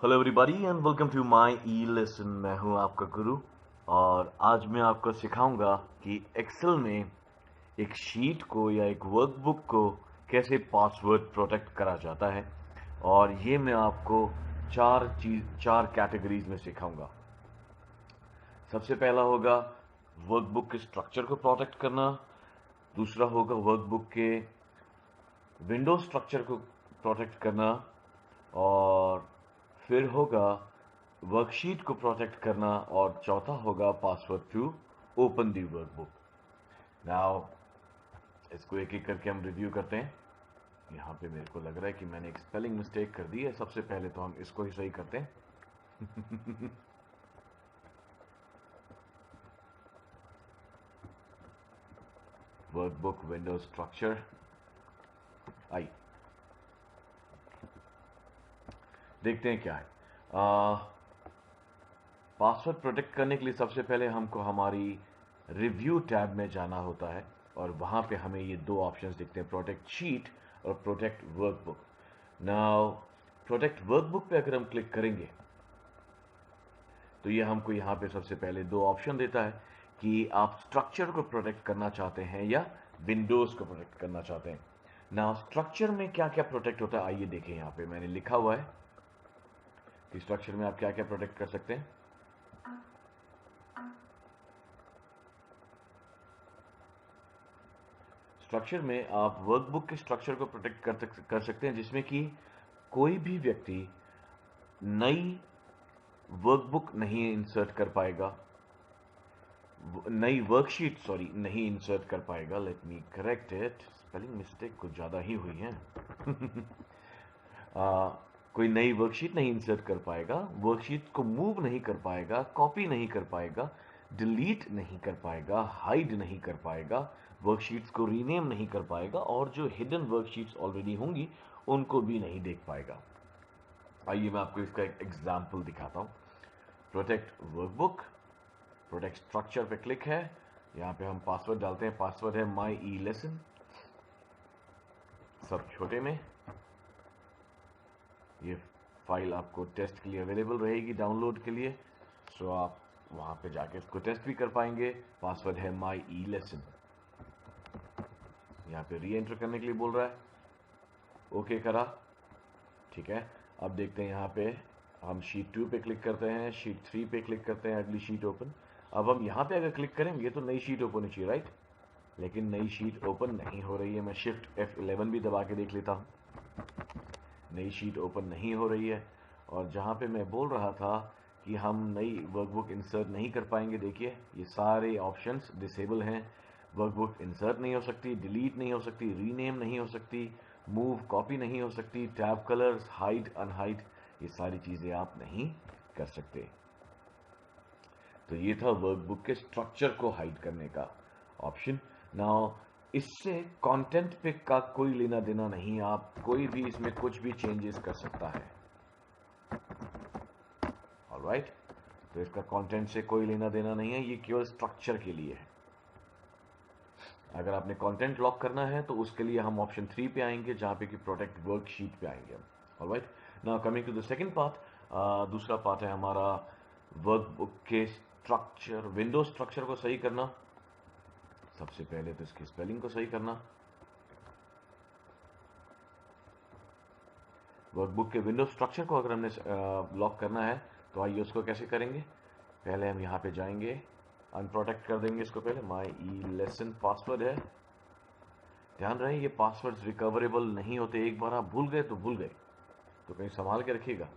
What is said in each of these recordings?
Hello everybody and welcome to my e lesson. मैं हूं आपका गुरु और आज मैं आपको सिखाऊंगा कि एक्सेल में एक शीट को या एक वर्कबुक को कैसे पासवर्ड प्रोटेक्ट करा जाता है। और ये मैं आपको चार कैटेगरीज में सिखाऊंगा। सबसे पहला होगा वर्कबुक के स्ट्रक्चर को प्रोटेक्ट करना। दूसरा होगा वर्कबुक के विंडो स्ट्रक्चर को प्रोटेक्ट करना। और फिर होगा वर्कशीट को प्रोटेक्ट करना। और चौथा होगा password to open the workbook. Now इसको एक एक करके हम रिव्यू करते हैं। यहाँ पे मेरे को लग रहा है कि मैंने एक स्पेलिंग मिस्टेक कर दी है। सबसे पहले तो हम इसको ही सही करते हैं। वर्कबुक विंडो स्ट्रक्चर आई। देखते हैं क्या है। पासवर्ड प्रोटेक्ट करने के लिए सबसे पहले हमको हमारी रिव्यू टैब में जाना होता है और वहां पे हमें ये दो ऑप्शंस दिखते हैं, प्रोटेक्ट शीट और protect workbook. Now protect workbook पे अगर हम क्लिक करेंगे तो ये हमको यहाँ पे सबसे पहले दो ऑप्शन देता है कि आप स्ट्रक्चर को प्रोटेक्ट करना चाहते हैं या विंडोज को प्रोटेक्ट करना चाहते हैं। नाउ स्ट्रक्चर में क्या क्या प्रोटेक्ट होता है आइए देखें। यहाँ पे मैंने लिखा हुआ है कि स्ट्रक्चर में आप क्या क्या प्रोटेक्ट कर सकते हैं। स्ट्रक्चर में आप वर्कबुक के स्ट्रक्चर को प्रोटेक्ट कर सकते हैं जिसमें कि कोई भी व्यक्ति नई वर्कबुक नहीं इंसर्ट कर पाएगा, नई वर्कशीट नहीं इंसर्ट कर पाएगा। Let me correct it, spelling mistake कुछ ज्यादा ही हुई है। कोई नई वर्कशीट नहीं इंसर्ट कर पाएगा, वर्कशीट को मूव नहीं कर पाएगा, कॉपी नहीं कर पाएगा, डिलीट नहीं कर पाएगा, हाइड नहीं कर पाएगा, वर्कशीट्स को रीनेम नहीं कर पाएगा और जो हिडन वर्कशीट्स ऑलरेडी होंगी उनको भी नहीं देख पाएगा। आइए मैं आपको इसका एक एग्जाम्पल दिखाता हूं। प्रोटेक्ट वर्कबुक, प्रोटेक्ट स्ट्रक्चर पे क्लिक है। यहां पे हम पासवर्ड डालते हैं। पासवर्ड है माई ई लेसन, सब छोटे में। ये फाइल आपको टेस्ट के लिए अवेलेबल रहेगी डाउनलोड के लिए, सो आप वहां पे जाके इसको टेस्ट भी कर पाएंगे। पासवर्ड है माई ई लेसन। यहाँ पे री एंटर करने के लिए बोल रहा है, ओके करा, ठीक है। अब देखते हैं यहाँ पे हम शीट 2 पे क्लिक करते हैं, शीट 3 पे क्लिक करते हैं, अगली शीट ओपन। अब हम यहाँ पे अगर क्लिक करेंगे तो नई शीट ओपन होनी चाहिए, राइट? लेकिन नई शीट ओपन नहीं हो रही है। मैं शिफ्ट F11 भी दबा के देख लेता हूँ, नई शीट ओपन नहीं हो रही है। और जहाँ पे मैं बोल रहा था कि हम नई वर्कबुक इंसर्ट नहीं कर पाएंगे, देखिए ये सारे ऑप्शंस डिसेबल हैं। वर्कबुक इंसर्ट नहीं हो सकती, डिलीट नहीं हो सकती, रीनेम नहीं हो सकती, मूव कॉपी नहीं हो सकती, टैब कलर्स, हाइड अनहाइड, ये सारी चीजें आप नहीं कर सकते। तो ये था वर्कबुक के स्ट्रक्चर को हाइड करने का ऑप्शन। नाउ इससे कंटेंट पे का कोई लेना देना नहीं, आप कोई भी इसमें कुछ भी चेंजेस कर सकता है। ऑलराइट, तो इसका कंटेंट से कोई लेना देना नहीं है, ये केवल स्ट्रक्चर के लिए है। अगर आपने कंटेंट लॉक करना है तो उसके लिए हम ऑप्शन 3 पे आएंगे जहां पे कि प्रोटेक्ट वर्कशीट पे आएंगे हम। Alright, now coming to the second part. दूसरा पार्ट है हमारा वर्कबुक के स्ट्रक्चर, विंडो स्ट्रक्चर को सही करना। सबसे पहले तो इसकी स्पेलिंग को सही करना। वर्कबुक के विंडो स्ट्रक्चर को अगर हमने लॉक करना है तो आइए उसको कैसे करेंगे। पहले हम यहाँ पे जाएंगे, अनप्रोटेक्ट कर देंगे इसको। पहले माई ई लेसन पासवर्ड है। ध्यान रहे ये पासवर्ड्स रिकवरेबल नहीं होते, एक बार आप भूल गए तो भूल गए, तो कहीं संभाल के रखिएगा।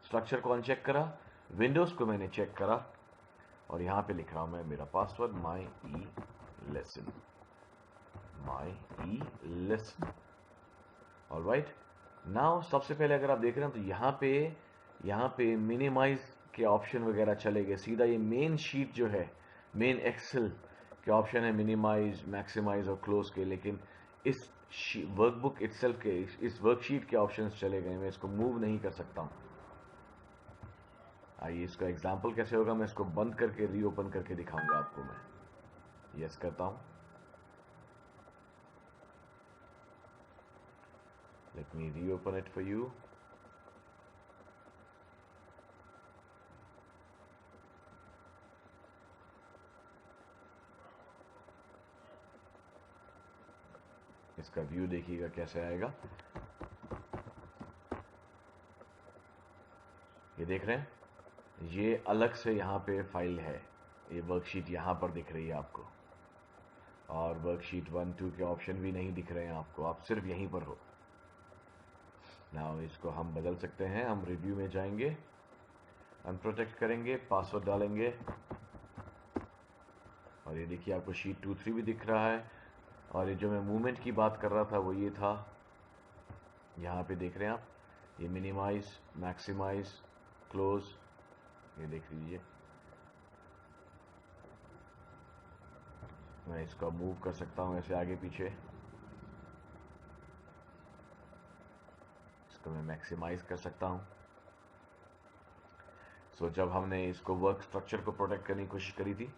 स्ट्रक्चर को अनचेक करा, विंडोज को मैंने चेक करा और यहां पे लिख रहा हूं मैं मेरा पासवर्ड माई ई लेसन, माई ई लेसन। ऑलराइट, नाउ सबसे पहले अगर आप देख रहे हैं तो यहाँ पे मिनिमाइज के ऑप्शन वगैरह चले गए। सीधा ये मेन शीट जो है, मेन एक्सेल के ऑप्शन है मिनिमाइज, मैक्सिमाइज और क्लोज के, लेकिन इस वर्कबुक इटसेल्फ के, इस वर्कशीट के ऑप्शंस चले गए। मैं इसको मूव नहीं कर सकता हूं। आइए इसका एग्जाम्पल कैसे होगा, मैं इसको बंद करके रीओपन करके दिखाऊंगा आपको। मैं यस करता हूं। Let me reopen it for you. इसका व्यू देखिएगा कैसे आएगा। ये देख रहे हैं, ये अलग से यहाँ पे फाइल है, ये वर्कशीट यहाँ पर दिख रही है आपको, और वर्कशीट 1, 2 के ऑप्शन भी नहीं दिख रहे हैं आपको, आप सिर्फ यहीं पर हो। नाउ इसको हम बदल सकते हैं, हम रिव्यू में जाएंगे, अनप्रोटेक्ट करेंगे, पासवर्ड डालेंगे, और ये देखिए आपको शीट 2, 3 भी दिख रहा है। और ये जो मैं मूवमेंट की बात कर रहा था वो ये था, यहाँ पे देख रहे हैं आप, ये मिनिमाइज, मैक्सिमाइज, क्लोज, ये देख लीजिए। मैं इसका मूव कर सकता हूँ ऐसे आगे पीछे, इसको मैं मैक्सिमाइज कर सकता हूँ। सो जब हमने इसको वर्क स्ट्रक्चर को प्रोटेक्ट करने की कोशिश करी थी,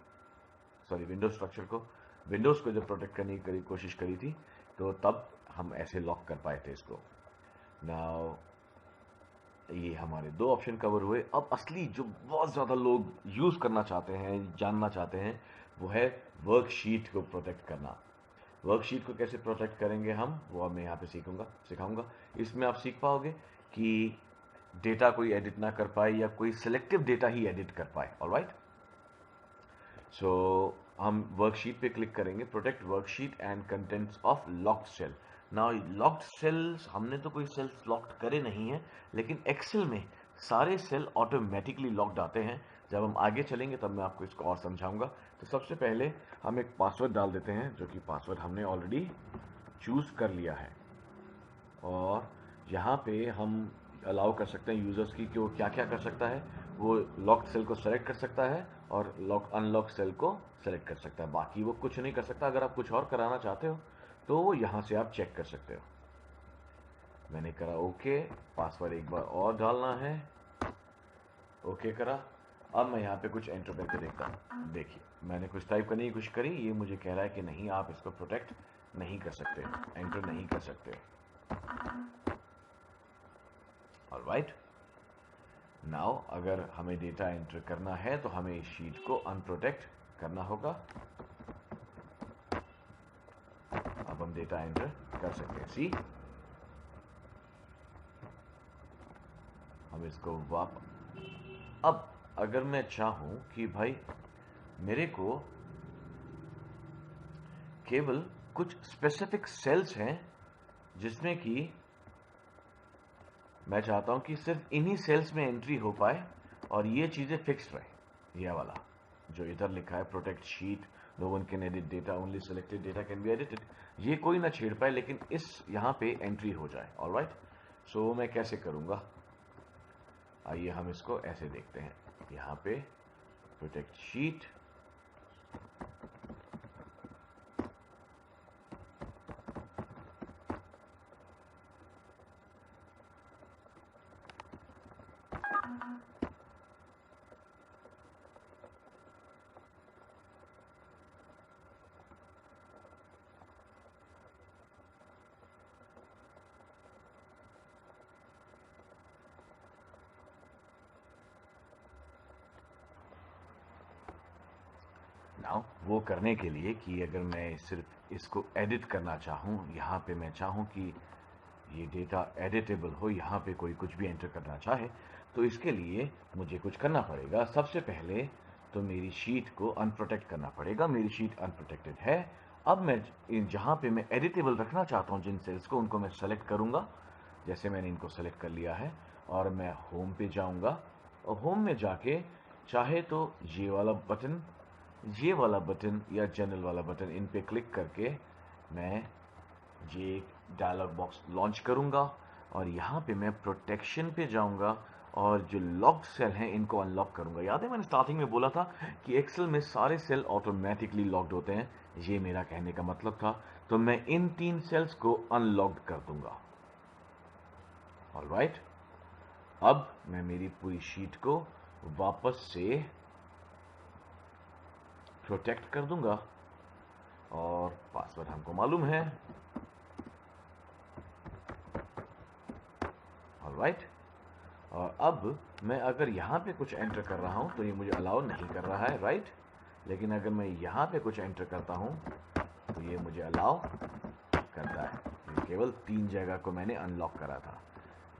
सॉरी विंडोज स्ट्रक्चर को, विंडोज को जब प्रोटेक्ट करने की कोशिश करी थी, तो तब हम ऐसे लॉक कर पाए थे इसको। नाउ ये हमारे 2 ऑप्शन कवर हुए। अब असली जो बहुत ज़्यादा लोग यूज़ करना चाहते हैं, जानना चाहते हैं, वो है वर्कशीट को प्रोटेक्ट करना। वर्कशीट को कैसे प्रोटेक्ट करेंगे हम, वो अब मैं यहाँ पे सिखाऊंगा। इसमें आप सीख पाओगे कि डेटा कोई एडिट ना कर पाए या कोई सिलेक्टिव डेटा ही एडिट कर पाए। ऑलराइट, सो हम वर्कशीट पे क्लिक करेंगे, protect worksheet and contents of locked cell. Now locked cells, हमने तो कोई सेल्स लॉक्ड करे नहीं है, लेकिन एक्सेल में सारे सेल ऑटोमेटिकली लॉक्ड आते हैं। जब हम आगे चलेंगे तब मैं आपको इसको और समझाऊंगा। तो सबसे पहले हम एक पासवर्ड डाल देते हैं, जो कि पासवर्ड हमने ऑलरेडी चूज कर लिया है, और यहाँ पे हम अलाउ कर सकते हैं यूजर्स की कि वो क्या क्या कर सकता है। वो लॉक्ड सेल को सेलेक्ट कर सकता है और अनलॉक सेल को सेलेक्ट कर सकता है, बाकी वो कुछ नहीं कर सकता। अगर आप कुछ और कराना चाहते हो तो वो यहाँ से आप चेक कर सकते हो। मैंने करा ओके, पासवर्ड एक बार और डालना है, ओके करा। अब मैं यहाँ पे कुछ एंटर करके देखता हूँ। देखिए मैंने कुछ टाइप करने की कोशिश करी, ये मुझे कह रहा है कि नहीं, आप इसको प्रोटेक्ट नहीं कर सकते, एंटर नहीं कर सकते। ऑलराइट, नाउ अगर हमें डेटा एंटर करना है तो हमें इस शीट को अनप्रोटेक्ट करना होगा। अब हम डेटा एंटर कर सकते हैं। सी, हम इसको अब अगर मैं चाहूं कि भाई मेरे को केवल कुछ स्पेसिफिक सेल्स हैं जिसमें कि मैं चाहता हूं कि सिर्फ इन्हीं सेल्स में एंट्री हो पाए और ये चीजें फिक्स्ड रहे, यह वाला जो इधर लिखा है protect sheet, no one can edit data, only selected data can be edited, ये कोई ना छेड़ पाए लेकिन इस यहां पे एंट्री हो जाए। ऑलराइट, सो मैं कैसे करूंगा, आइए हम इसको ऐसे देखते हैं। यहां पे प्रोटेक्ट शीट, वो करने के लिए कि अगर मैं सिर्फ इसको एडिट करना चाहूँ, यहाँ पे मैं चाहूँ कि ये डेटा एडिटेबल हो, यहाँ पे कोई कुछ भी एंटर करना चाहे, तो इसके लिए मुझे कुछ करना पड़ेगा। सबसे पहले तो मेरी शीट को अनप्रोटेक्ट करना पड़ेगा। मेरी शीट अनप्रोटेक्टेड है। अब मैं जहाँ पे मैं एडिटेबल रखना चाहता हूँ जिन सेल्स को, उनको मैं सेलेक्ट करूँगा। जैसे मैंने इनको सेलेक्ट कर लिया है और मैं होम पे जाऊँगा, और होम में जाके चाहे तो ये वाला बटन या जनरल वाला बटन, इन पे क्लिक करके मैं ये डायलॉग बॉक्स लॉन्च करूंगा, और यहाँ पे मैं प्रोटेक्शन पे जाऊंगा और जो लॉक्ड सेल हैं इनको अनलॉक करूंगा। याद है मैंने स्टार्टिंग में बोला था कि एक्सेल में सारे सेल ऑटोमेटिकली लॉक्ड होते हैं, ये मेरा कहने का मतलब था। तो मैं इन 3 सेल्स को अनलॉक्ड कर दूंगा। ऑलराइट, अब मैं मेरी पूरी शीट को वापस से प्रोटेक्ट कर दूंगा, और पासवर्ड हमको मालूम है। ऑलराइट, और अब मैं अगर यहां पे कुछ एंटर कर रहा हूं तो ये मुझे अलाउ नहीं कर रहा है, राइट। लेकिन अगर मैं यहां पे कुछ एंटर करता हूं तो ये मुझे अलाउ करता है। ये केवल 3 जगह को मैंने अनलॉक करा था।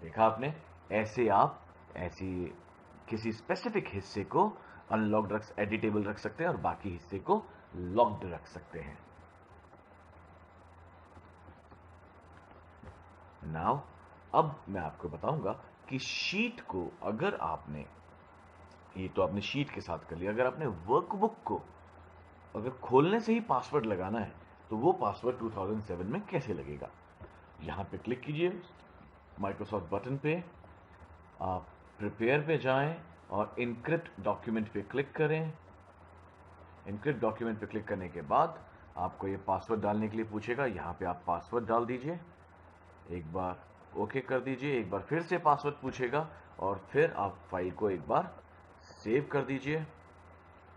देखा आपने, ऐसे आप ऐसी किसी स्पेसिफिक हिस्से को अनलॉक्ड एडिटेबल रख सकते हैं और बाकी हिस्से को लॉक्ड रख सकते हैं। नाउ अब मैं आपको बताऊंगा कि शीट को अगर आपने, ये तो आपने शीट के साथ कर लिया, अगर आपने वर्कबुक को अगर खोलने से ही पासवर्ड लगाना है तो वो पासवर्ड 2007 में कैसे लगेगा। यहां पे क्लिक कीजिए माइक्रोसॉफ्ट बटन पे, आप प्रिपेयर पे जाएं और इनक्रिप्ट डॉक्यूमेंट पे क्लिक करें। इनक्रिप्ट डॉक्यूमेंट पे क्लिक करने के बाद आपको ये पासवर्ड डालने के लिए पूछेगा, यहां पे आप पासवर्ड डाल दीजिए, एक बार ओके कर दीजिए, एक बार फिर से पासवर्ड पूछेगा और फिर आप फाइल को एक बार सेव कर दीजिए।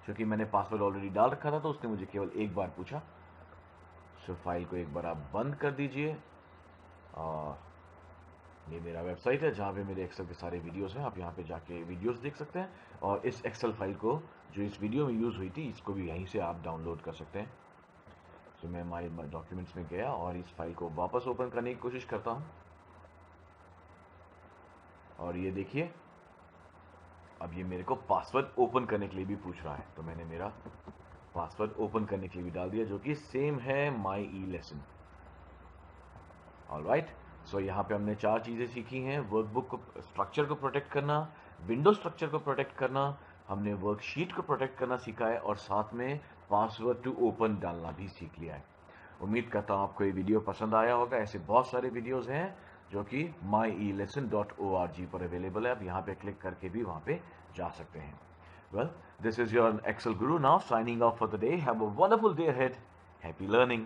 क्योंकि मैंने पासवर्ड ऑलरेडी डाल रखा था तो उसने मुझे केवल एक बार पूछा, सो फाइल को एक बार आप बंद कर दीजिए। और ये मेरा वेबसाइट है जहाँ पे मेरे एक्सेल के सारे वीडियोस हैं, आप यहाँ पे जाके वीडियोस देख सकते हैं और इस एक्सेल फाइल को जो इस वीडियो में यूज़ हुई थी इसको भी यहीं से आप डाउनलोड कर सकते हैं। तो मैं माई डॉक्यूमेंट्स में गया और इस फाइल को वापस ओपन करने की कोशिश करता हूँ और ये देखिए अब ये मेरे को पासवर्ड ओपन करने के लिए भी पूछ रहा है, तो मैंने मेरा पासवर्ड ओपन करने के लिए भी डाल दिया जो कि सेम है माई ई लेसन। ऑलराइट, सो यहाँ पे हमने 4 चीज़ें सीखी हैं। वर्कबुक को स्ट्रक्चर को प्रोटेक्ट करना, विंडो स्ट्रक्चर को प्रोटेक्ट करना, हमने वर्कशीट को प्रोटेक्ट करना सीखा है और साथ में पासवर्ड टू ओपन डालना भी सीख लिया है। उम्मीद करता हूँ आपको ये वीडियो पसंद आया होगा। ऐसे बहुत सारे वीडियोस हैं जो कि myelesson.org पर अवेलेबल है, आप यहाँ पे क्लिक करके भी वहाँ पे जा सकते हैं। Well, this is your Excel Guru now signing off for the day. Have a wonderful day ahead. Happy learning.